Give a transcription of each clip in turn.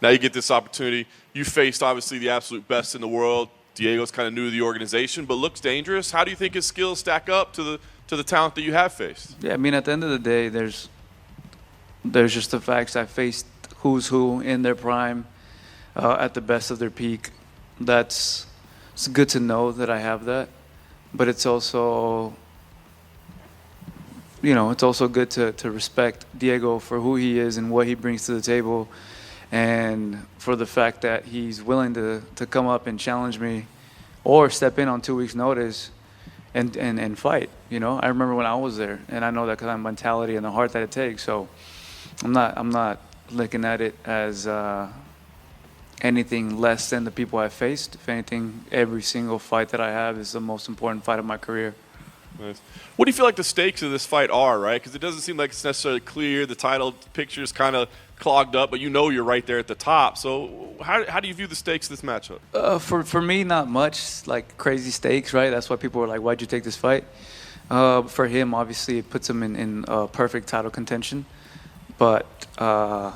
Now you get this opportunity. You faced obviously the absolute best in the world. Diego's kind of new to the organization, but looks dangerous. How do you think his skills stack up to the talent that you have faced? Yeah, I mean, at the end of the day, there's just the facts. I faced who's who in their prime, at the best of their peak. It's good to know that I have that, but it's also, it's also good to respect Diego for who he is and what he brings to the table, and for the fact that he's willing to come up and challenge me or step in on 2 weeks' notice and fight. I remember when I was there, and I know that kind of mentality and the heart that it takes. So I'm not looking at it as anything less than the people I've faced. If anything, every single fight that I have is the most important fight of my career. Nice. What do you feel like the stakes of this fight are, right? Because it doesn't seem like it's necessarily clear. The title picture is kind of clogged up, but you're right there at the top. So how do you view the stakes of this matchup? For me, not much, like crazy stakes, right? That's why people are like, why'd you take this fight? For him, obviously, it puts him in perfect title contention. But, yeah,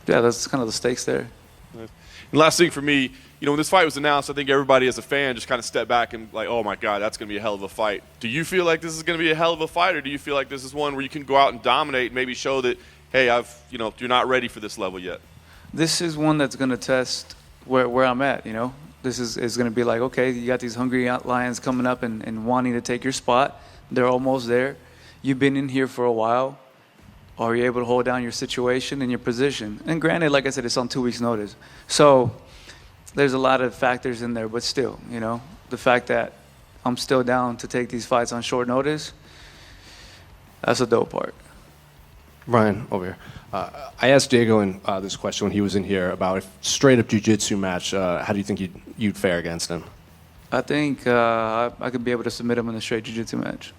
that's kind of the stakes there. Nice. And last thing for me, when this fight was announced, I think everybody as a fan just kind of stepped back and like, oh my God, that's going to be a hell of a fight. Do you feel like this is going to be a hell of a fight, or do you feel like this is one where you can go out and dominate and maybe show that, hey, you're not ready for this level yet? This is one that's going to test where I'm at, This is going to be like, okay, you got these hungry lions coming up and wanting to take your spot. They're almost there. You've been in here for a while. Are you able to hold down your situation and your position? And granted, like I said, it's on 2 weeks' notice. So there's a lot of factors in there, but still, the fact that I'm still down to take these fights on short notice, that's a dope part. Ryan, over here. I asked Diego this question when he was in here about a straight-up jiu-jitsu match. How do you think you'd fare against him? I think I could be able to submit him in a straight jiu-jitsu match.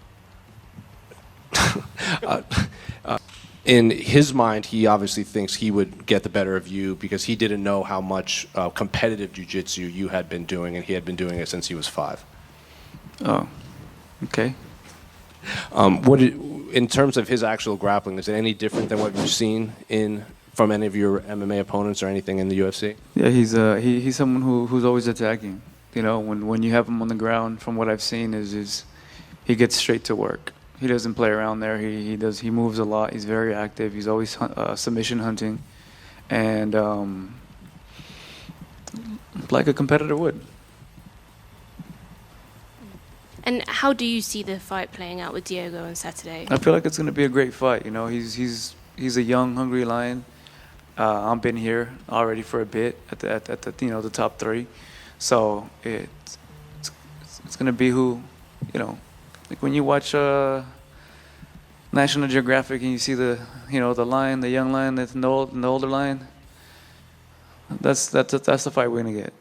In his mind, he obviously thinks he would get the better of you because he didn't know how much competitive jiu-jitsu you had been doing, and he had been doing it since he was 5. Oh, okay. In terms of his actual grappling, is it any different than what you've seen from any of your MMA opponents or anything in the UFC? Yeah, he's someone who's always attacking. When you have him on the ground, from what I've seen, is he gets straight to work. He doesn't play around there. He moves a lot. He's very active. He's always submission hunting, and like a competitor would. And how do you see the fight playing out with Diego on Saturday? I feel like it's going to be a great fight. He's a young, hungry lion. I've been here already for a bit at the top 3, so it's going to be who, like when you watch National Geographic and you see the lion, the young lion, that's the older lion. That's the fight we're going to get.